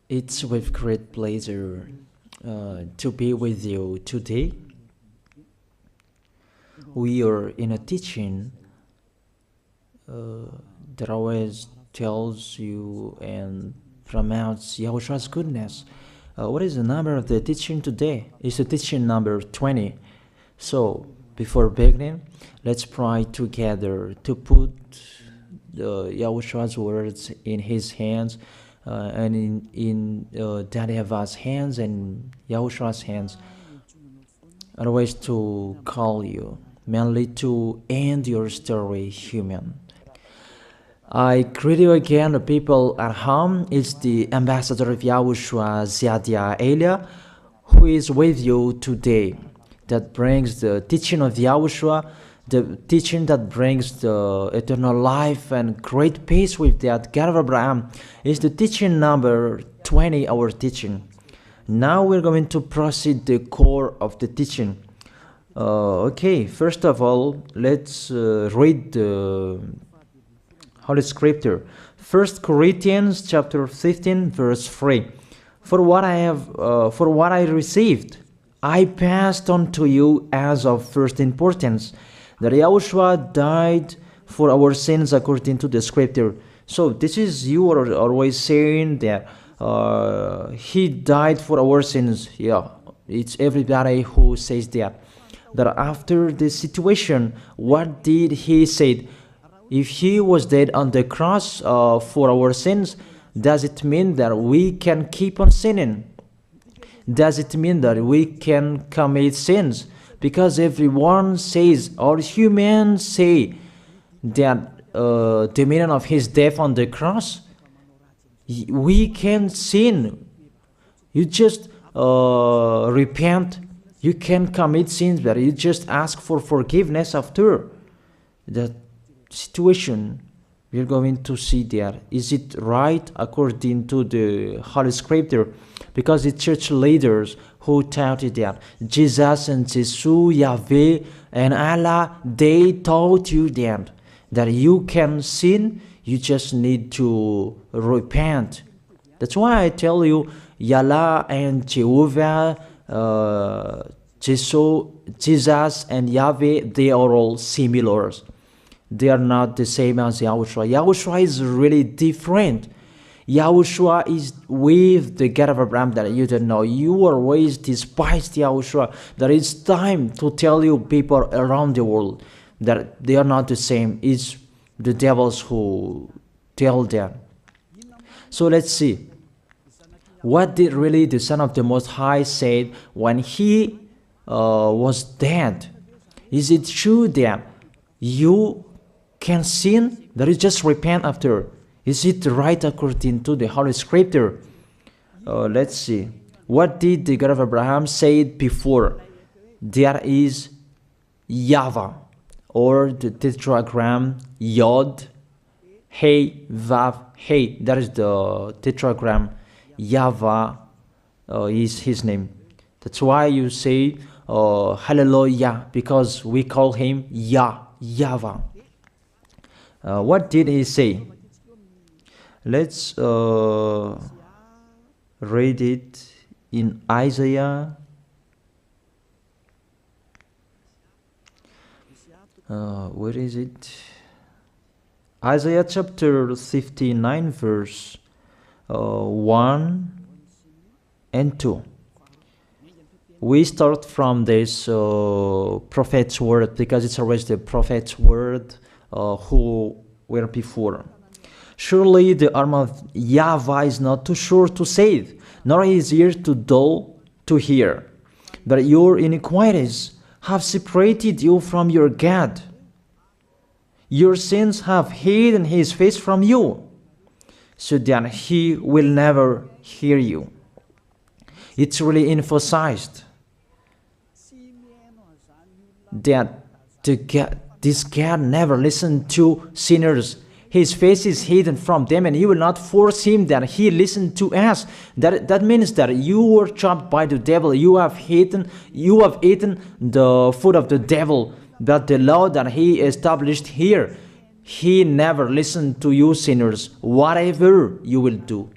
It's with great pleasure to be with you today. We are in a teaching that always tells you and promotes Yahushua's goodness. What is the number of the teaching today? It's the teaching number 20. So, before beginning, let's pray together to put Yahushua's words in his hands and in Daddy Yahvah's hands and Yahushua's hands. Otherwise, to call you, mainly to end your story human. I greet you again, the people at home. It's the ambassador of Yahushua, Ziadia Elia, who is with you today, that brings the teaching of Yahushua, the teaching that brings the eternal life and great peace with that God of Abraham. Is the teaching number 20, our teaching. Now we're going to proceed the core of the teaching. Okay, first of all, let's read the Holy Scripture. 1 Corinthians chapter 15, verse 3. For what I received, I passed on to you as of first importance, that Yahushua died for our sins according to the Scripture. So this is, you are always saying that he died for our sins. Yeah, it's everybody who says that. That after the situation, what did he say? If he was dead on the cross for our sins, does it mean that we can keep on sinning? Does it mean that we can commit sins? Because everyone says, or humans say, that the meaning of his death on the cross, we can sin. You just repent. You can commit sins, but you just ask for forgiveness after that situation. We're going to see there. Is it right according to the Holy Scripture? Because the church leaders who taught it that Jesus and Jesus, Yahweh and Allah, they taught you that you can sin, you just need to repent. That's why I tell you, Yahlah and Jehovah, Jesus and Yahweh, they are all similar. They are not the same as Yahushua. Yahushua is really different. Yahushua is with the God of Abraham that you don't know. You always despised Yahushua. That it's time to tell you people around the world that they are not the same. It's the devils who tell them. So let's see. What did really the Son of the Most High say when he was dead? Is it true that you can sin? That is just repent after. Is it right according to the Holy Scripture? Let's see. What did the God of Abraham say before? There is YAHVAH, or the tetragram Yod, Hey, Vav, Hey. That is the tetragram. YAHVAH is his name. That's why you say Hallelujah, because we call him YAHVAH. What did he say? Let's read it in Isaiah. Where is it? Isaiah chapter 59, verse 1 and 2. We start from this prophet's word, because it's always the prophet's word who were before. Surely the arm of YAHVAH is not too short to save, nor his ear too dull to hear. But your iniquities have separated you from your God. Your sins have hidden his face from you, so that he will never hear you. It's really emphasized that this God never listened to sinners. His face is hidden from them, and he will not force him that he listen to us. That means that you were trapped by the devil. You have eaten the food of the devil. But the law that he established here, he never listened to you sinners, whatever you will do.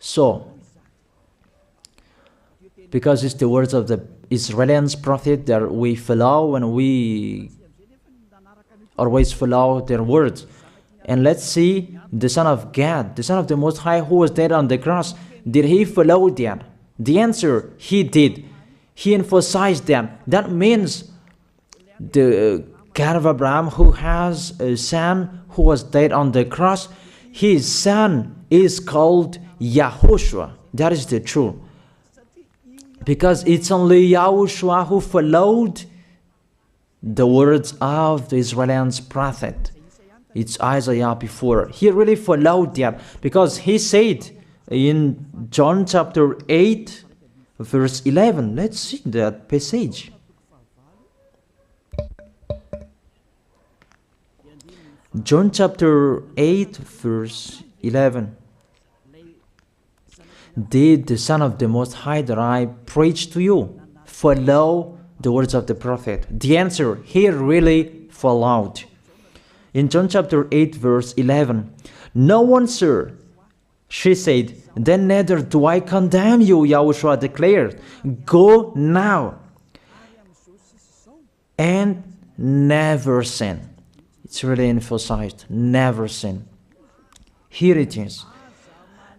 So, because it's the words of the Israelians prophet that we follow, and we always follow their words. And let's see the Son of God, the Son of the Most High, who was dead on the cross. Did he follow that? The answer, he did. He emphasized that. That means the God of Abraham, who has a son who was dead on the cross, his son is called YAHOSHUAH. That is the truth. Because it's only YAHOSHUAH who followed the words of the Israelians prophet. It's Isaiah before. He really followed that, because he said in John chapter 8, verse 11. Let's see that passage. John chapter 8, verse 11. Did the Son of the Most High that I preach to you follow the words of the prophet? The answer, he really followed. In John chapter 8, verse 11, "No one, sir," she said, "then neither do I condemn you," Yahushua declared. "Go now and never sin." It's really emphasized, never sin. Here it is.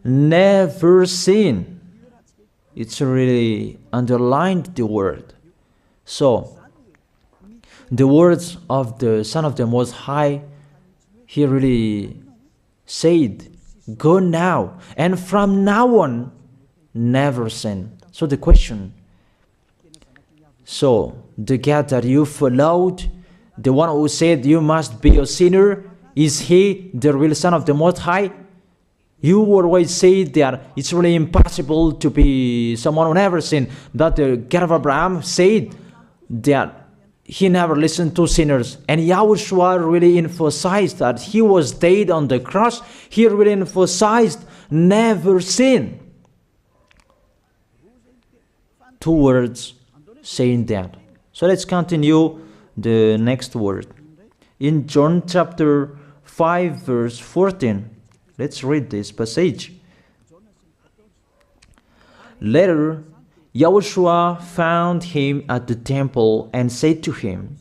Never sin. It's really underlined the word. So, the words of the Son of the Most High, he really said, go now, and from now on, never sin. So the question, so the God that you followed, the one who said you must be a sinner, is he the real Son of the Most High? You always say that it's really impossible to be someone who never sinned. That the God of Abraham said that he never listened to sinners. And Yahushua really emphasized that he was dead on the cross. He really emphasized never sin. Two words saying that. So let's continue the next word. In John chapter 5, verse 14. Let's read this passage. Later, Yahushua found him at the temple and said to him,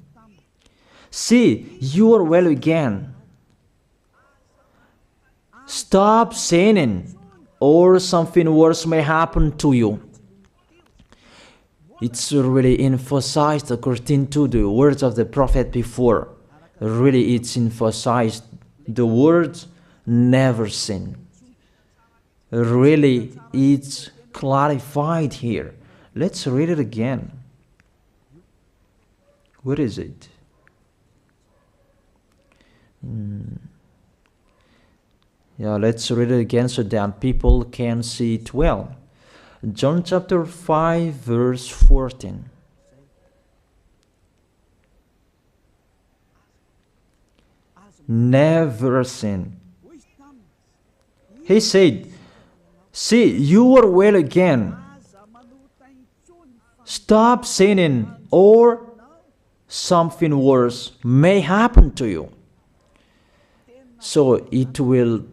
"See, you are well again. Stop sinning, or something worse may happen to you." It's really emphasized according to the words of the prophet before. Really, it's emphasized the words never sin. Really, it's clarified here. Let's read it again. What is it? Yeah, let's read it again so that people can see it well. John chapter 5, verse 14. Never sin. He said, "See, you are well again. Stop sinning, or something worse may happen to you." So it will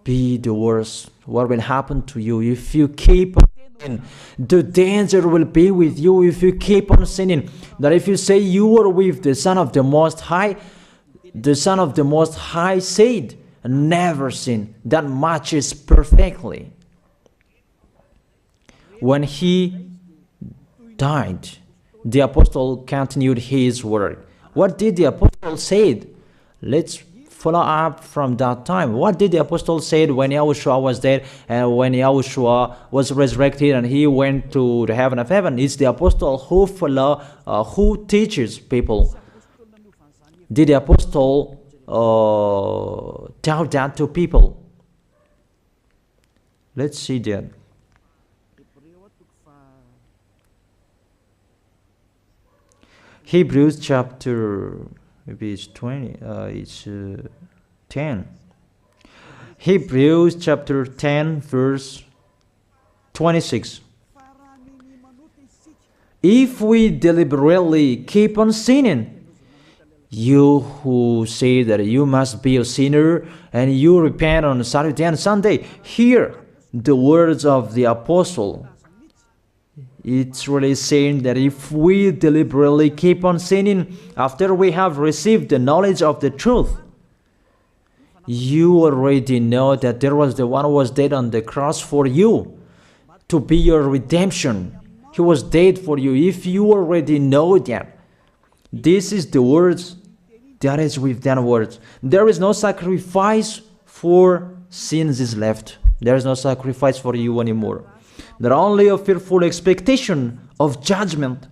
be the worst. What will happen to you if you keep on sinning? The danger will be with you if you keep on sinning. That if you say you are with the Son of the Most High, the Son of the Most High said, never sin. That matches perfectly. When he died, the apostle continued his work. What did the apostle say? Let's follow up from that time. What did the apostle say when Yahushua was dead and when Yahushua was resurrected and he went to the heaven of heaven? It's the apostle who teaches people. Did the apostle tell that to people? Let's see that. Hebrews chapter, maybe it's 20, it's 10. Hebrews chapter 10, verse 26. If we deliberately keep on sinning, you who say that you must be a sinner and you repent on Saturday and Sunday, here the words of the apostle. It's really saying that if we deliberately keep on sinning after we have received the knowledge of the truth, you already know that there was the one who was dead on the cross for you to be your redemption. He was dead for you. If you already know that, this is the words that is with that words. There is no sacrifice for sins is left. There is no sacrifice for you anymore. There are only a fearful expectation of judgment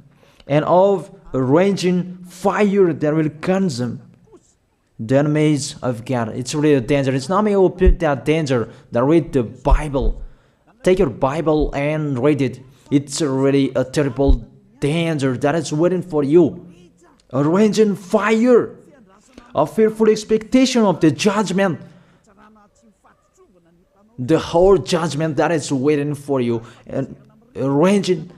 and of a raging fire that will consume the enemies of God. It's really a danger. It's not me who put that danger that read the Bible. Take your Bible and read it. It's really a terrible danger that is waiting for you. A raging fire, a fearful expectation of the judgment. The whole judgment that is waiting for you, and a raging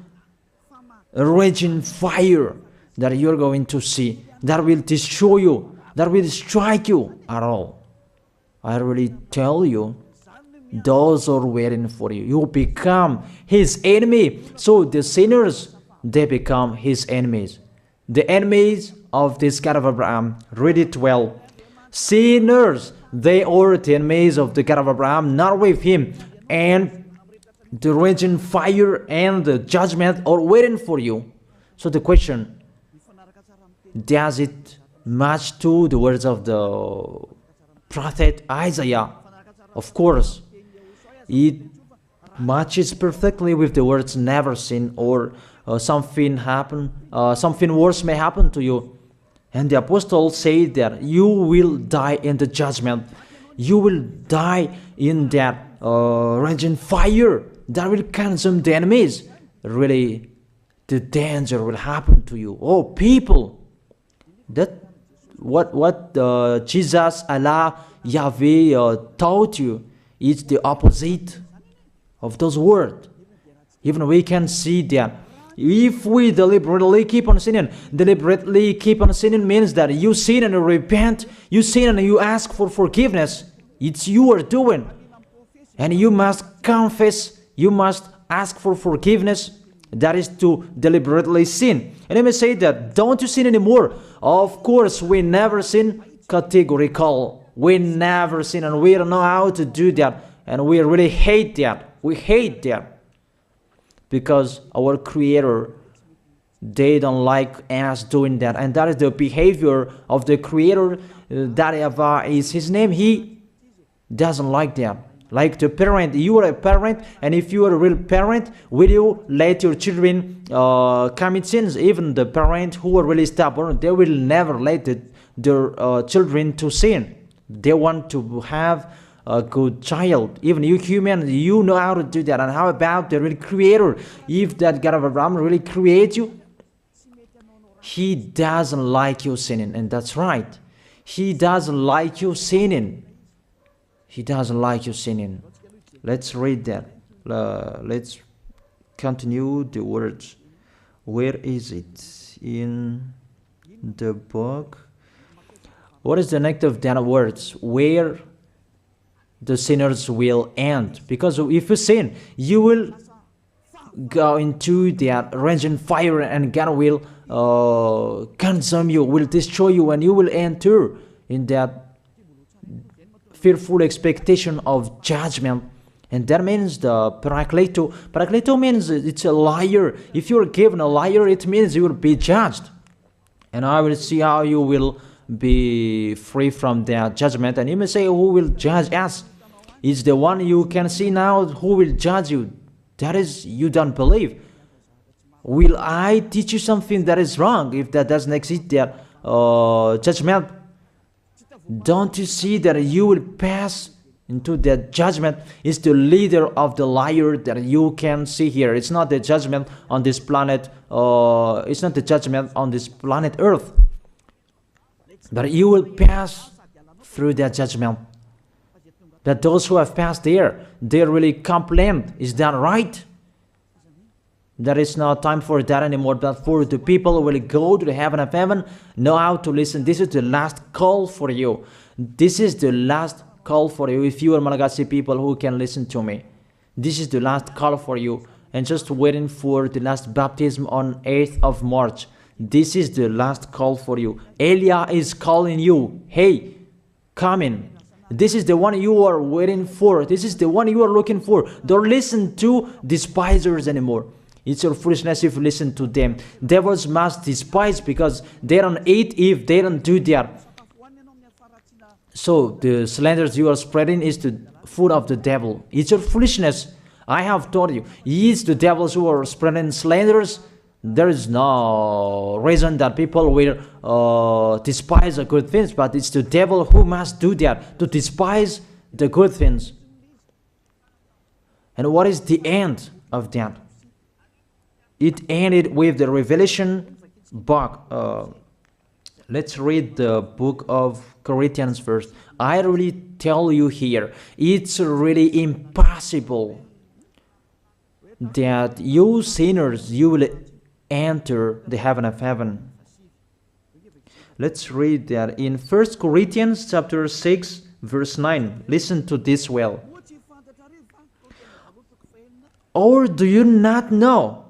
fire that you're going to see, that will destroy you, that will strike you at all. I really tell you, those are waiting for you. You become his enemy. So the sinners, they become his enemies. The enemies of this God of Abraham, read it well. Sinners, they are the enemies of the God of Abraham, not with him. And the raging fire and the judgment are waiting for you. So the question, does it match to the words of the prophet Isaiah? Of course, it matches perfectly with the words never sin, or something worse may happen to you. And the apostle said that you will die in the judgment. You will die in that raging fire that will consume the enemies. Really, the danger will happen to you. Oh, people, that what Jesus, Allah, Yahweh taught you is the opposite of those words. Even we can see that. If we deliberately keep on sinning means that you sin and you repent, you sin and you ask for forgiveness. It's you are doing. And you must confess, you must ask for forgiveness. That is to deliberately sin. And I may say that, don't you sin anymore? Of course, we never sin categorical. We never sin, and we don't know how to do that. And we really hate that. We hate that. Because our Creator, they don't like us doing that. And that is the behavior of the Creator. That YAHVAH is his name. He doesn't like that. Like the parent, you are a parent, and if you are a real parent, will you let your children commit sins? Even the parent who are really stubborn, they will never let their children to sin. They want to have a good child. Even you human, you know how to do that. And how about the real Creator? If that God of Abraham really creates you, he doesn't like you sinning. And that's right. He doesn't like you sinning. He doesn't like you sinning. Let's read that. Let's continue the words. Where is it? In the book. What is the next of that words? Where the sinners will end. Because if you sin, you will go into that raging fire, and God will consume you, will destroy you, and you will enter in that fearful expectation of judgment. And that means the parakleto. Parakleto means it's a liar. If you're given a liar, it means you will be judged. And I will see how you will be free from that judgment. And you may say, who will judge us? It's the one you can see now who will judge you. That is, you don't believe. Will I teach you something that is wrong if that doesn't exist, that judgment? Don't you see that you will pass into that judgment? Is the leader of the liar that you can see here. It's not the judgment on this planet. It's not the judgment on this planet Earth. But you will pass through that judgment. That those who have passed there, they really complain. Is that right? There is no time for that anymore, but for the people who will go to the heaven of heaven, know how to listen. This is the last call for you. This is the last call for you. If you are Malagasy people who can listen to me, This is the last call for you. And just waiting for the last baptism on 8th of March. This is the last call for you. Elijah is calling you. Hey, come in. This is the one you are waiting for. This is the one you are looking for. Don't listen to despisers anymore. It's your foolishness if you listen to them. Devils must despise because they don't eat if they don't do that. So the slanders you are spreading is the food of the devil. It's your foolishness. I have told you. It's the devils who are spreading slanders. There is no reason that people will despise the good things, but it's the devil who must do that, to despise the good things. And what is the end of that? It ended with the Revelation book. Let's read the book of Corinthians first. I really tell you here, it's really impossible that you sinners, you will enter the heaven of heaven. Let's read that in 1 Corinthians chapter 6 verse 9. Listen to this well. Or do you not know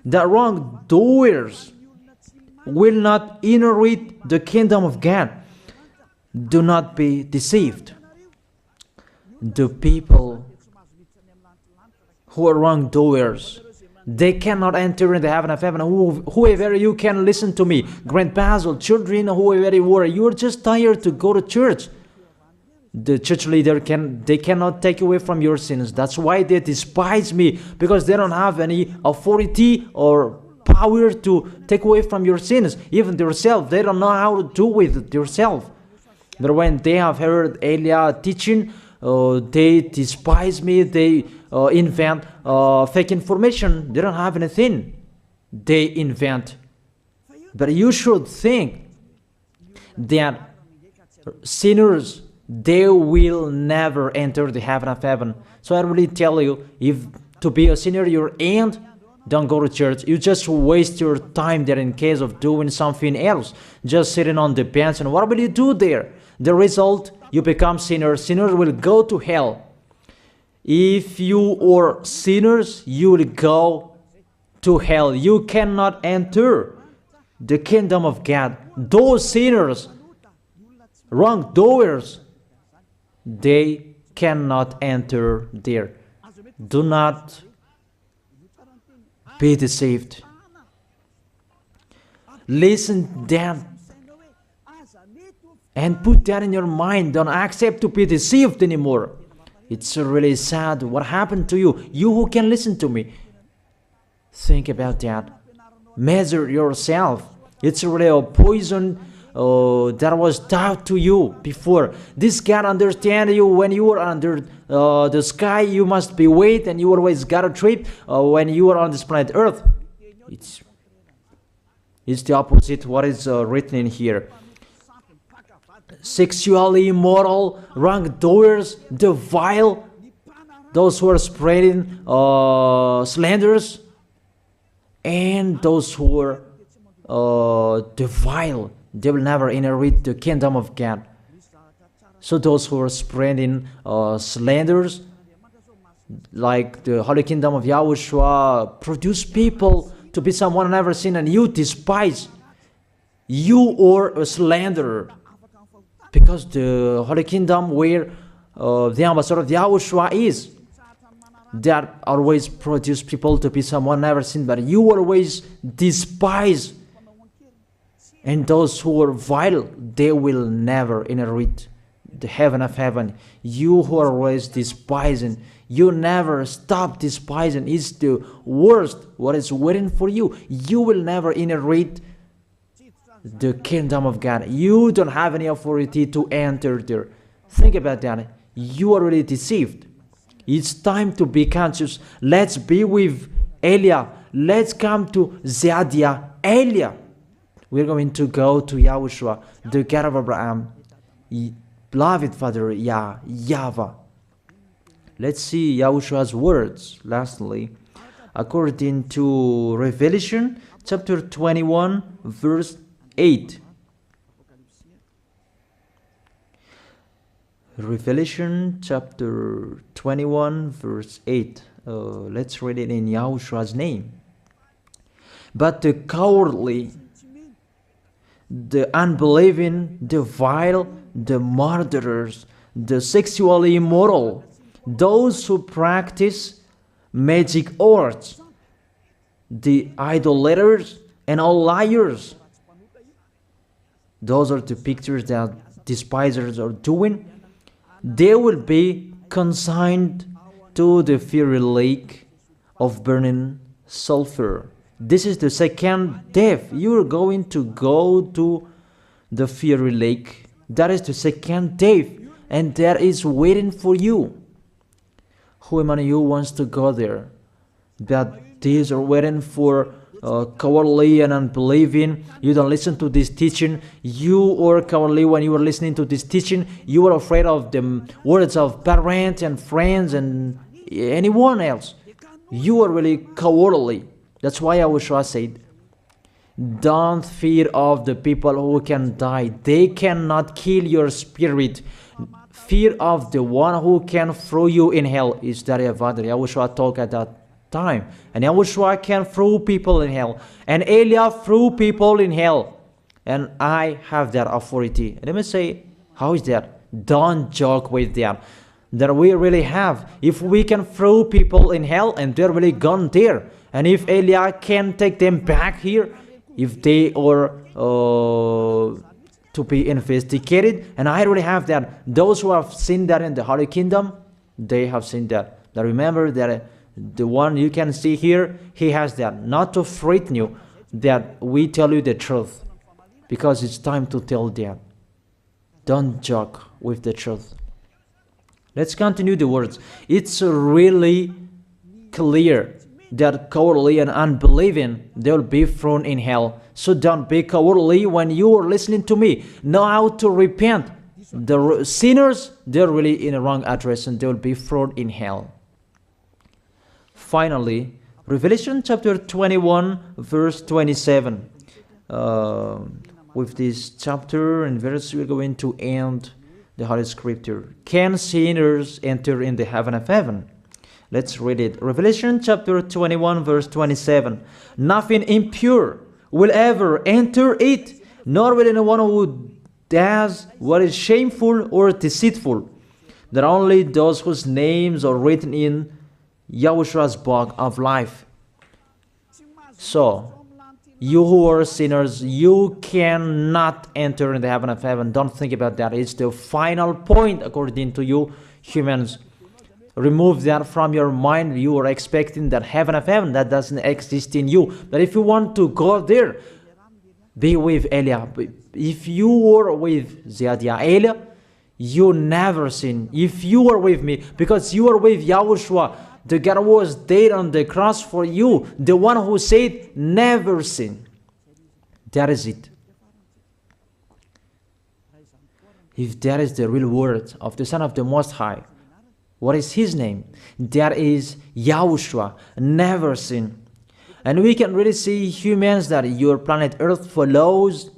that wrongdoers will not inherit the kingdom of God? Do not be deceived. The people who are wrongdoers, they cannot enter in the heaven of heaven. Whoever you can listen to me, grandpas or children, whoever you are, you're just tired to go to church. The church leader they cannot take away from your sins. That's why they despise me, because they don't have any authority or power to take away from your sins. Even themselves, they don't know how to do with themselves. But when they have heard Elijah teaching, they despise me. They invent fake information. They don't have anything. They invent. But you should think that sinners, they will never enter the heaven of heaven. So I really tell you, if to be a sinner you're in, don't go to church. You just waste your time there in case of doing something else. Just sitting on the bench, and what will you do there? The result, you become sinners. Sinners will go to hell. If you are sinners, you will go to hell. You cannot enter the kingdom of God. Those sinners, wrongdoers, they cannot enter there. Do not be deceived. Listen then and put that in your mind. Don't accept to be deceived anymore. It's really sad what happened to you. You who can listen to me, think about that. Measure yourself. It's really a poison that was taught to you before. This God understand you when you are under the sky. You must be wait, and you always got a trip when you are on this planet Earth. It's the opposite what is written in here. Sexually immoral, wrongdoers, the vile, those who are spreading slanders, and those who are the vile, they will never inherit the kingdom of God. So those who are spreading slanders, like the Holy Kingdom of YAHOSHUAH, produce people to be someone never seen, and you despise. You are a slanderer. Because the Holy Kingdom where the ambassador of YAHOSHUAH is, that always produce people to be someone never seen, but you always despise. And those who are vile, they will never inherit the heaven of heaven. You who are always despising, you never stop despising. It's the worst what is waiting for you. You will never inherit the kingdom of God. You don't have any authority to enter there. Think about that. You are already deceived. It's time to be conscious. Let's be with Elijah. Let's come to Zadiah. Elijah. We're going to go to YAHOSHUAH, the God of Abraham, beloved Father YAHVAH. Let's see YAHOSHUAH's words. Lastly, according to Revelation chapter 21, verse 8. Revelation chapter 21 verse 8. Let's read it in Yahoshua's name. But the cowardly, the unbelieving, the vile, the murderers, the sexually immoral, those who practice magic arts, the idolaters, and all liars. Those are the pictures that despisers are doing. They will be consigned to the fiery lake of burning sulfur. This is the second death. You are going to go to the fiery lake. That is the second death, and that is waiting for you. Who among you wants to go there? That these are waiting for cowardly and unbelieving. You don't listen to this teaching. You are cowardly when you are listening to this teaching. You are afraid of the words of parents and friends and anyone else. You are really cowardly. That's why YAHOSHUAH said, don't fear of the people who can die. They cannot kill your spirit. Fear of the one who can throw you in hell. Is that YAHOSHUAH talked at that time. And YAHOSHUAH can throw people in hell. And Elia threw people in hell. And I have that authority. Let me say, how is that? Don't joke with that. That we really have. If we can throw people in hell and they're really gone there. And if Elia can take them back here, if they are to be investigated, and I really have that. Those who have seen that in the Holy Kingdom, they have seen that. Now remember that the one you can see here, he has that. Not to frighten you, that we tell you the truth, because it's time to tell that. Don't joke with the truth. Let's continue the words. It's really clear that cowardly and unbelieving, they'll be thrown in hell. So don't be cowardly when you are listening to me. Know how to repent. The sinners, they're really in a wrong address and they'll be thrown in hell. Finally, Revelation chapter 21 verse 27. With this chapter and verse, we're going to end the Holy Scripture. Can sinners enter in the heaven of heaven? Let's read it. Revelation chapter 21 verse 27. Nothing impure will ever enter it, nor will anyone who does what is shameful or deceitful. That only those whose names are written in YAHOSHUAH's book of life. So, you who are sinners, you cannot enter in the heaven of heaven. Don't think about that. It's the final point according to you humans. Remove that from your mind. You are expecting that heaven of heaven that doesn't exist in you. But if you want to go there, be with Elia. If you are with Elia, you never sin. If you are with me, because you are with YAHOSHUAH, the God was dead on the cross for you, the one who said never sin. That is it. If that is the real word of the Son of the Most High, what is his name? That is YAHOSHUAH, never sin. And we can really see humans that your planet Earth follows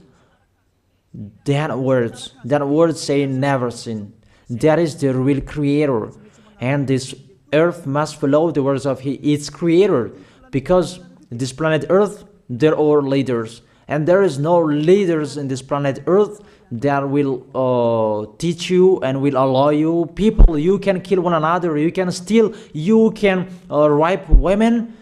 that word saying never sin. That is the real creator. And this Earth must follow the words of its creator. Because this planet Earth, there are leaders. And there is no leaders in this planet Earth that will teach you and will allow you. People, you can kill one another, you can steal, you can rape women,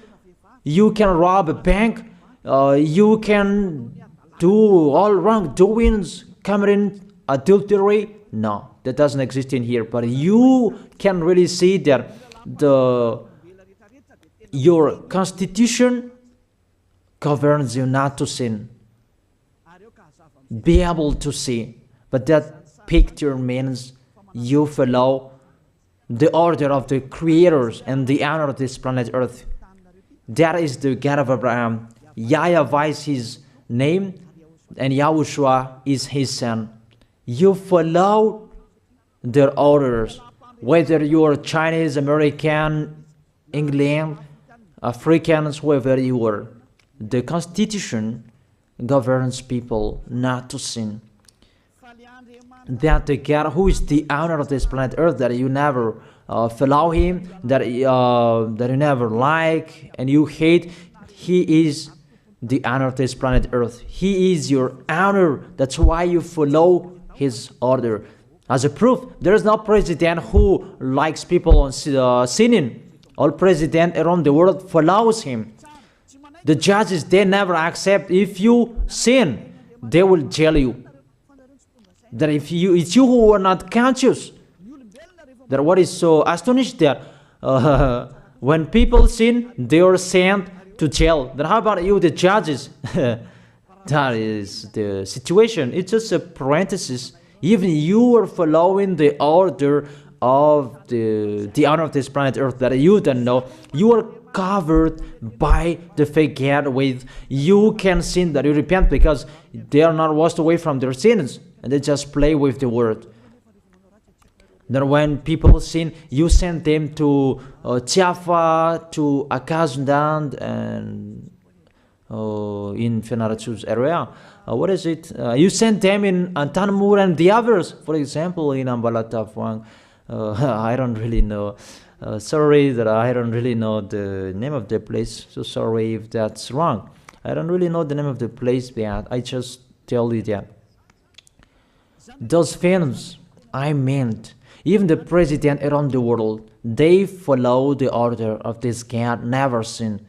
you can rob a bank, you can do all wrongdoings, committing adultery. No, that doesn't exist in here. But you can really see that your constitution governs you not to sin. Be able to see. But that picture means you follow the order of the creators and the honor of this planet Earth. That is the God of Abraham. YAHVAH is his name, and YAHOSHUAH is his son. You follow their orders, whether you are Chinese, American, England, Africans, whoever you are. The Constitution governs people not to sin. that the God who is the owner of this planet Earth, that you never follow him, that you never like and you hate, he is the owner of this planet Earth. He is your owner. That's why you follow his order. As a proof, there is no president who likes people on sinning. All president around the world follows him. The judges, they never accept. If you sin, they will jail you. That if it's you who are not conscious. That what is so astonished that when people sin, they are sent to jail. Then how about you, the judges? That is the situation. It's just a parenthesis. Even you are following the order of the owner of this planet Earth that you don't know. You are covered by the fake God with you can sin, that you repent, because they are not washed away from their sins and they just play with the word. That when people sin, you send them to YAHVAH, to Akazundand, and in Fenarachu's area. What is it? You send them in Antanmur and the others. For example, in Ambalatafwang. I don't really know. Sorry that I don't really know the name of the place. So sorry if that's wrong. I don't really know the name of the place, but I just tell you that. Those films, I meant, even the president around the world, they follow the order of this God, never sin.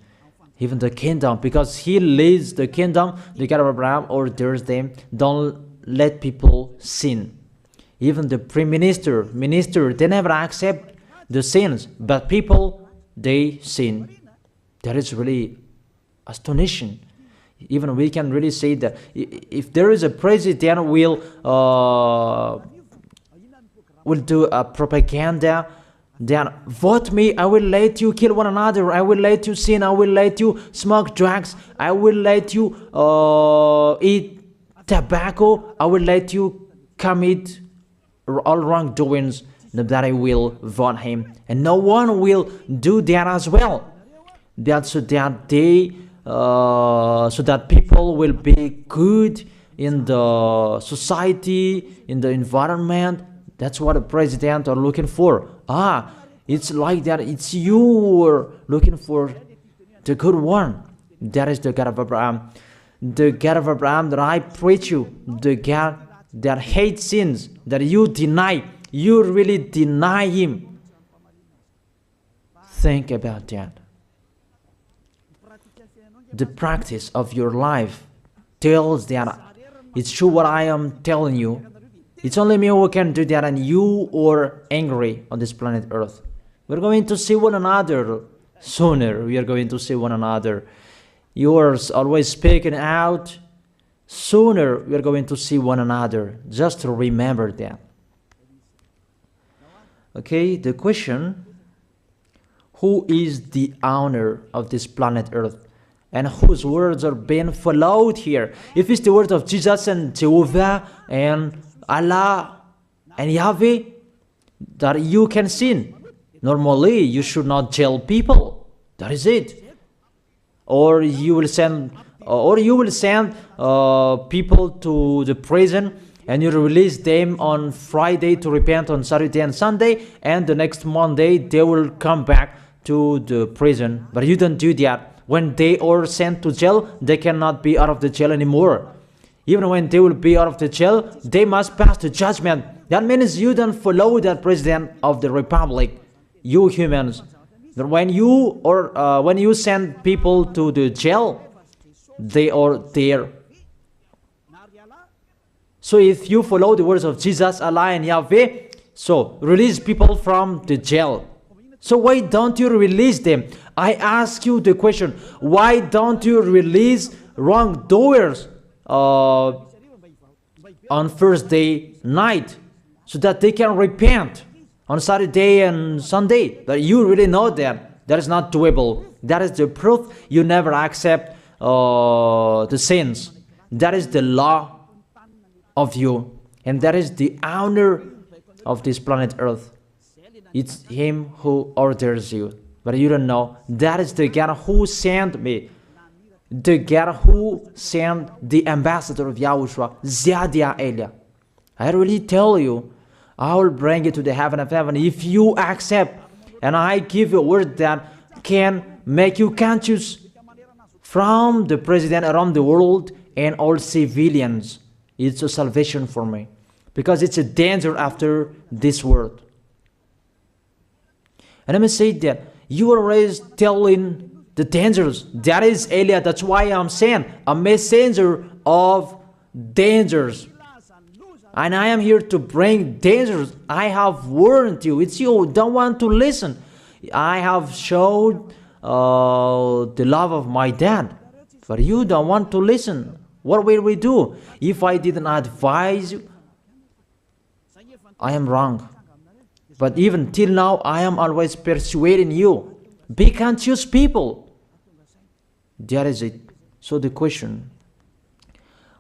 Even the kingdom, because he leads the kingdom, the God of Abraham orders them, don't let people sin. Even the prime minister, they never accept the sins, but people, they sin. That is really astonishing. Even we can really say that if there is a president will do a propaganda, then vote me, I will let you kill one another, I will let you sin, I will let you smoke drugs, I will let you eat tobacco, I will let you commit all wrongdoings, that I will vote him. And no one will do that as well. That's so that they so that people will be good in the society, in the environment. That's what the president are looking for. It's like that. It's you who are looking for the good one. That is the God of Abraham. The God of Abraham that I preach you. The God that hates sins, that you deny. You really deny him. Think about that. The practice of your life tells that it's true what I am telling you. It's only me who can do that, and you are angry on this planet Earth. We're going to see one another sooner. We are going to see one another. You are always speaking out. Sooner we are going to see one another. Just remember that. Okay, the question: who is the owner of this planet Earth? And whose words are being followed here? If it's the word of Jesus and Jehovah and Allah and Yahweh, that you can sin. Normally, you should not jail people. That is it. Or you will send, people to the prison, and you release them on Friday to repent on Saturday and Sunday, and the next Monday they will come back to the prison. But you don't do that. When they are sent to jail, they cannot be out of the jail anymore. Even when they will be out of the jail, they must pass the judgment. That means you don't follow that president of the republic, you humans. When you send people to the jail, they are there. So if you follow the words of Jesus, Allah and Yahweh, so release people from the jail. So why don't you release them? I ask you the question, why don't you release wrongdoers on Thursday night so that they can repent on Saturday and Sunday? But you really know that that is not doable. That is the proof you never accept the sins. That is the law of you, and that is the owner of this planet Earth. It's him who orders you, but you don't know. That is the God who sent me, the God who sent the ambassador of Yahushua, Ziadia Elia. I really tell you, I will bring you to the heaven of heaven if you accept, and I give you a word that can make you conscious from the president around the world and all civilians. It's a salvation for me, because it's a danger after this world. And let me say that you are always telling the dangers. That is Elia. That's why I'm saying a messenger of dangers. And I am here to bring dangers. I have warned you. It's you who don't want to listen. I have showed the love of my dad, but you don't want to listen. What will we do? If I didn't advise you, I am wrong. But even till now, I am always persuading you. Be conscious, people. That is it. So the question,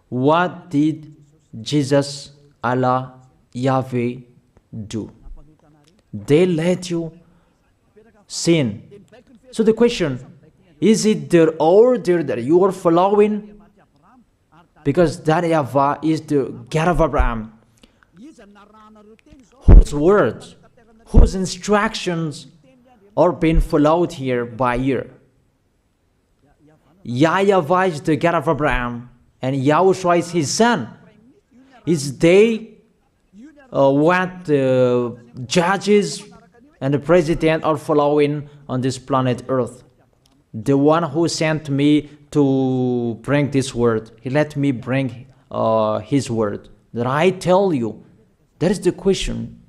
what did Jesus, Allah, Yahweh do? They let you sin. So the question, is it their order that you are following? Because that YAHVAH is the God of Abraham, whose words, whose instructions are being followed here by year. YAHVAH is the God of Abraham, and YAHOSHUAH is his son. Is they what the judges and the president are following on this planet Earth? The one who sent me to bring this word, he let me bring his word. That I tell you, that is the question.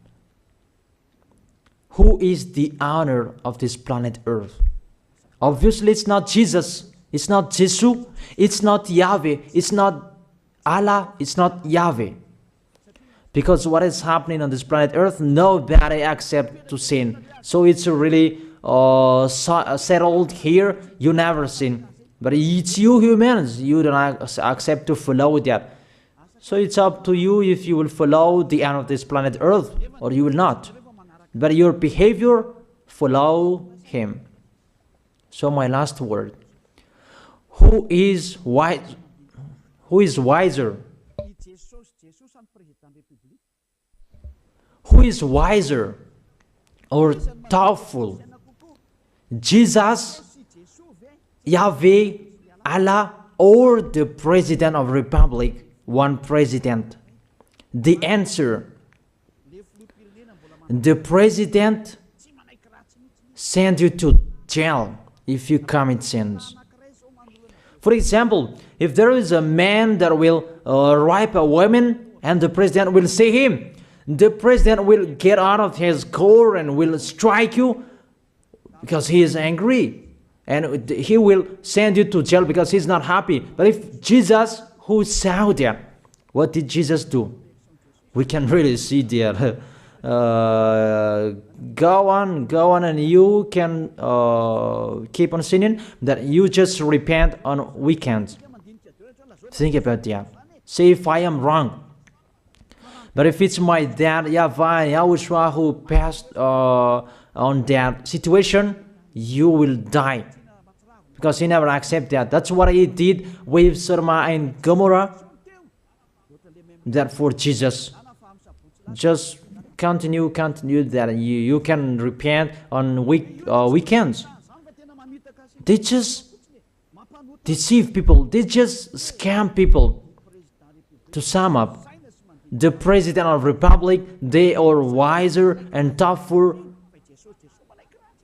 Who is the owner of this planet Earth? Obviously, it's not Jesus. It's not Jesus. It's not Yahweh. It's not Allah. It's not Yahweh. Because what is happening on this planet Earth, nobody accepts to sin. So it's really settled here. You never sin. But it's you humans. You don't accept to follow that. So it's up to you if you will follow the end of this planet Earth or you will not. But your behavior, follow him. So my last word. Who is wise? Who is wiser? Who is wiser or doubtful? Jesus, Yahweh, Allah, or the President of Republic? One president. The answer: the president sends you to jail if you commit sins. For example, if there is a man that will rape a woman and the president will see him, the president will get out of his car and will strike you because he is angry. And he will send you to jail because he's not happy. But if Jesus, who saw that, what did Jesus do? We can really see that. Go on, and you can keep on sinning, that you just repent on weekends. Think about that. See if I am wrong. But if it's my dad, YAHVAH and YAHOSHUAH, who passed on that situation, you will die. Because he never accepted that. That's what he did with Sodom and Gomorrah. Therefore, Jesus, just continue that you can repent on weekends. They just deceive people. They just scam people. To sum up, the President of the Republic, they are wiser and tougher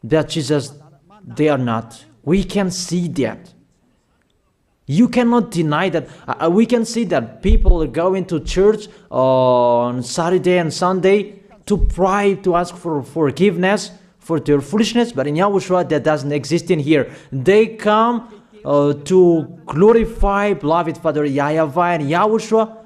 than Jesus. They are not. We can see that. You cannot deny that. We can see that people are going to church on Saturday and Sunday to pray, to ask for forgiveness for their foolishness, but in YAHOSHUAH that doesn't exist in here. They come to glorify beloved Father YAHVAH and YAHOSHUAH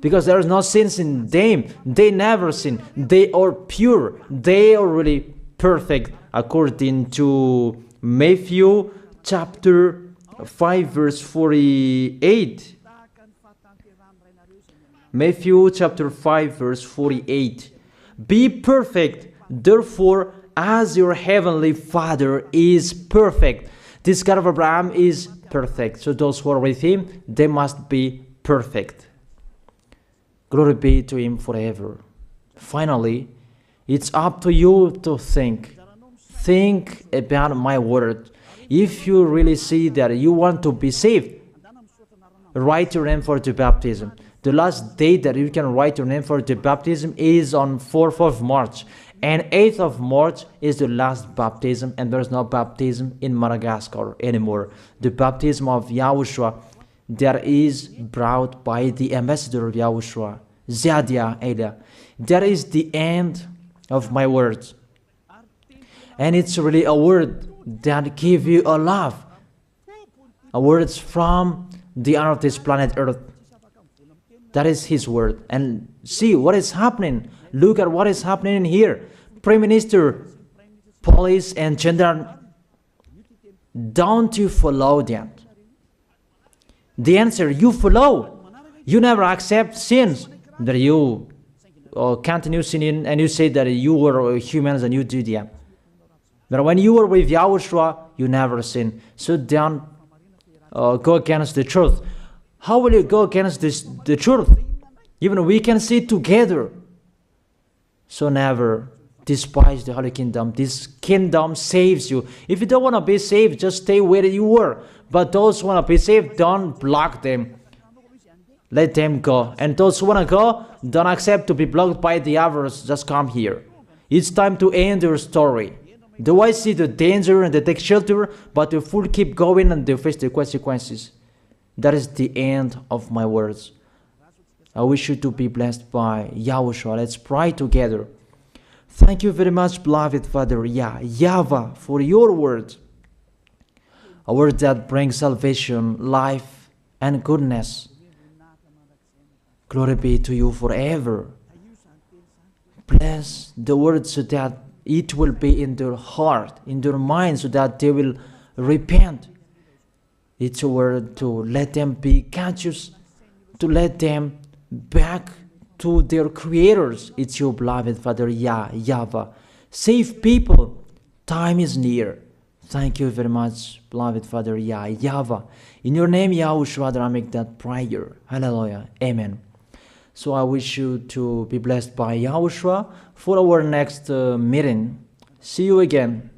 because there is no sins in them. They never sin. They are pure. They are really perfect according to Matthew chapter 5 verse 48. Matthew chapter 5 verse 48. Be perfect, therefore, as your heavenly Father is perfect. This God of Abraham is perfect. So those who are with him, they must be perfect. Glory be to Him forever. Finally, it's up to you to think. Think about my word. If you really see that you want to be saved, write your name for the baptism. The last date that you can write your name for the baptism is on 4th of March. And 8th of March is the last baptism, and there's no baptism in Madagascar anymore. The baptism of YAHOSHUAH that is brought by the ambassador of YAHOSHUAH, Zadia Elia. That is the end of my words. And it's really a word that gives you a love. A word from the honor of this planet Earth. That is His word. And see what is happening. Look at what is happening here. Prime Minister, police and gendarme, don't you follow that? The answer, you follow. You never accept sins. That you continue sinning and you say that you were humans and you do that. But when you were with YAHOSHUAH, you never sin. So don't go against the truth. How will you go against the truth? Even we can see together. So never despise the Holy Kingdom. This kingdom saves you. If you don't want to be saved, just stay where you were. But those who want to be saved, don't block them. Let them go. And those who want to go, don't accept to be blocked by the others. Just come here. It's time to end your story. Do I see the danger and they take shelter, but the fool keep going and they face the consequences? That is the end of my words. I wish you to be blessed by YAHOSHUAH. Let's pray together. Thank you very much, beloved Father YAHVAH, for your word. A word that brings salvation, life, and goodness. Glory be to you forever. Bless the word so that it will be in their heart, in their mind, so that they will repent. It's a word to let them be conscious, to let them back to their creators. It's your beloved Father YAHVAH. Save people. Time is near. Thank you very much, beloved Father YAHVAH. In your name, YAHOSHUAH, that I make that prayer. Hallelujah. Amen. So I wish you to be blessed by YAHOSHUAH for our next meeting. See you again.